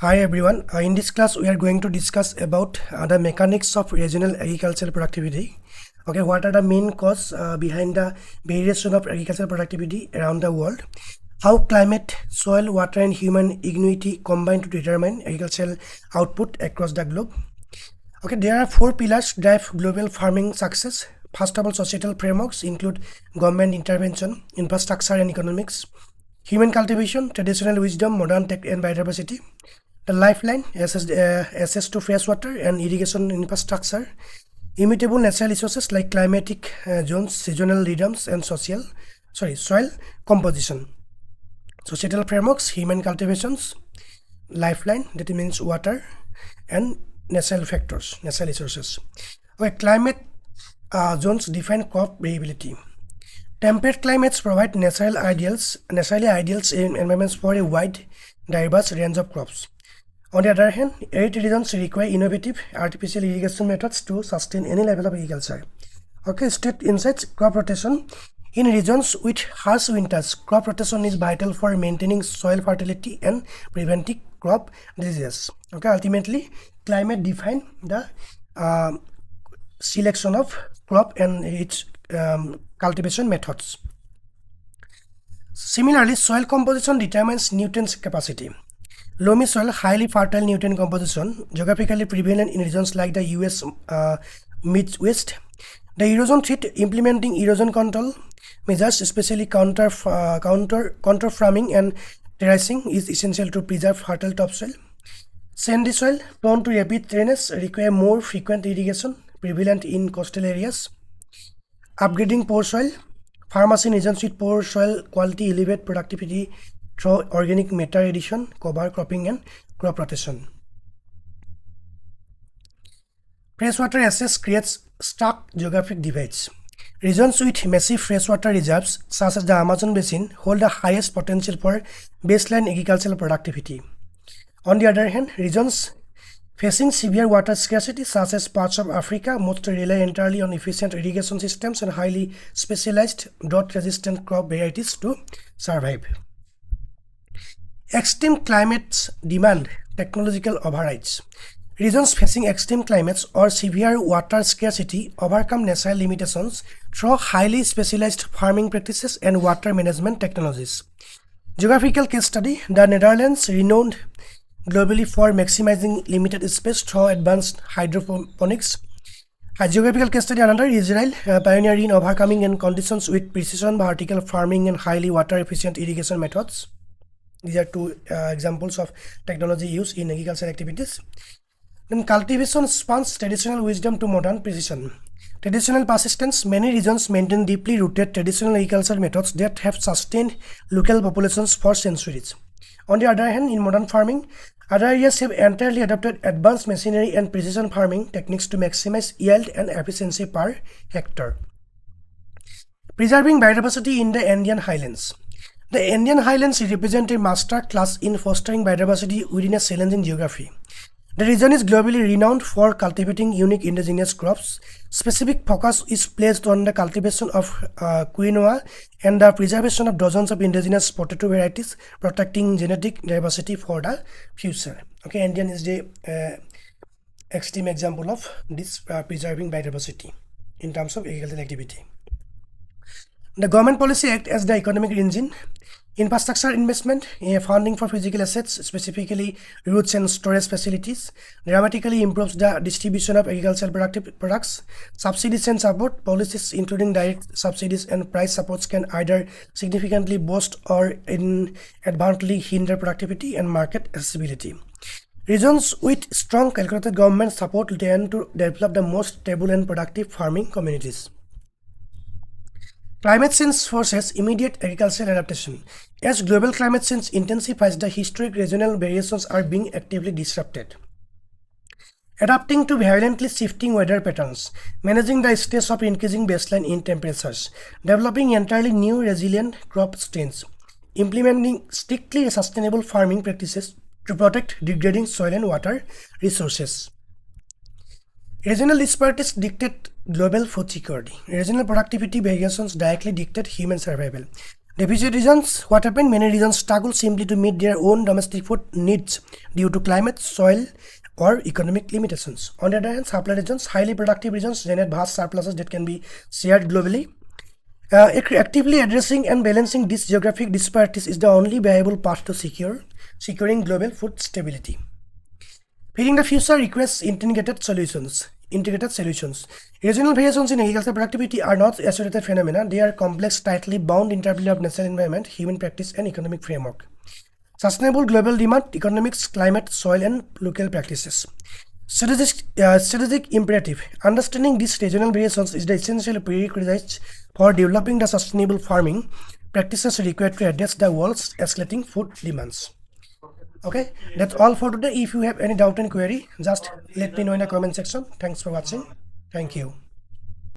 Hi everyone. In this class, we are going to discuss about the mechanics of regional agricultural productivity. Okay, what are the main causes behind the variation of agricultural productivity around the world? How climate, soil, water, and human ingenuity combine to determine agricultural output across the globe. Okay, there are four pillars drive global farming success. First of all, societal frameworks include government intervention, infrastructure and economics, human cultivation, traditional wisdom, modern tech and biodiversity. The lifeline, access to fresh water and irrigation infrastructure, immutable natural resources like climatic zones, seasonal rhythms, and soil composition. Societal frameworks, human cultivations, lifeline, that means water, and natural factors, natural resources. Okay, climate zones define crop variability. Temperate climates provide naturally ideals environments for a wide, diverse range of crops. On the other hand, arid regions require innovative artificial irrigation methods to sustain any level of agriculture. Okay, state insights, crop rotation. In regions with harsh winters, crop rotation is vital for maintaining soil fertility and preventing crop diseases. Okay, ultimately, climate defines the selection of crop and its cultivation methods. Similarly, soil composition determines nutrients capacity. Loamy soil, highly fertile nutrient composition, geographically prevalent in regions like the US Midwest. The erosion threat, implementing erosion control measures, especially counter farming and terracing, is essential to preserve fertile topsoil. Sandy soil, prone to rapid drainage, require more frequent irrigation, prevalent in coastal areas. Upgrading poor soil. Farmers in regions with poor soil quality elevate productivity through organic matter addition, cover cropping, and crop rotation. Freshwater access creates stark geographic divides. Regions with massive freshwater reserves, such as the Amazon basin, hold the highest potential for baseline agricultural productivity. On the other hand, regions facing severe water scarcity, such as parts of Africa, must rely entirely on efficient irrigation systems and highly specialized drought-resistant crop varieties to survive. Extreme climates demand technological overrides. Regions facing extreme climates or severe water scarcity overcome natural limitations through highly specialized farming practices and water management technologies. Geographical case study: the Netherlands, renowned globally for maximizing limited space through advanced hydroponics. A geographical case study: another, Israel, pioneer in overcoming and conditions with precision vertical farming and highly water efficient irrigation methods. These are two examples of technology used in agricultural activities. Then cultivation spans traditional wisdom to modern precision. Traditional persistence: many regions maintain deeply rooted traditional agricultural methods that have sustained local populations for centuries. On the other hand, in modern farming, other areas have entirely adopted advanced machinery and precision farming techniques to maximize yield and efficiency per hectare. Preserving biodiversity in the Andean highlands. The Andean highlands represent a master class in fostering biodiversity within a challenging geography. The region is globally renowned for cultivating unique indigenous crops. Specific focus is placed on the cultivation of quinoa and the preservation of dozens of indigenous potato varieties, protecting genetic diversity for the future. Okay, Andean is the extreme example of this preserving biodiversity in terms of agricultural activity. The government policy acts as the economic engine. Infrastructure investment, funding for physical assets, specifically roads and storage facilities, dramatically improves the distribution of agricultural products. Subsidies and support policies, including direct subsidies and price supports, can either significantly boost or inadvertently hinder productivity and market accessibility. Regions with strong calculated government support tend to develop the most stable and productive farming communities. Climate change forces immediate agricultural adaptation. As global climate change intensifies, the historic regional variations are being actively disrupted. Adapting to violently shifting weather patterns, managing the stress of increasing baseline in temperatures, developing entirely new resilient crop strains, implementing strictly sustainable farming practices to protect degrading soil and water resources. Regional disparities dictate global food security. Regional productivity variations directly dictate human survival. Deficit regions, what happened? Many regions struggle simply to meet their own domestic food needs due to climate, soil, or economic limitations. On the other hand, supply regions, highly productive regions, generate vast surpluses that can be shared globally. Actively addressing and balancing these geographic disparities is the only viable path to securing global food stability. Feeding the future requires integrated solutions. Regional variations in agricultural productivity are not isolated phenomena. They are complex, tightly bound interplay of natural environment, human practice, and economic framework. Sustainable global demand, economics, climate, soil, and local practices. Strategic imperative. Understanding these regional variations is the essential prerequisite for developing the sustainable farming practices required to address the world's escalating food demands. Okay, that's all for today. If you have any doubt and query, just let me know in the comment section. Thanks for watching. Thank you.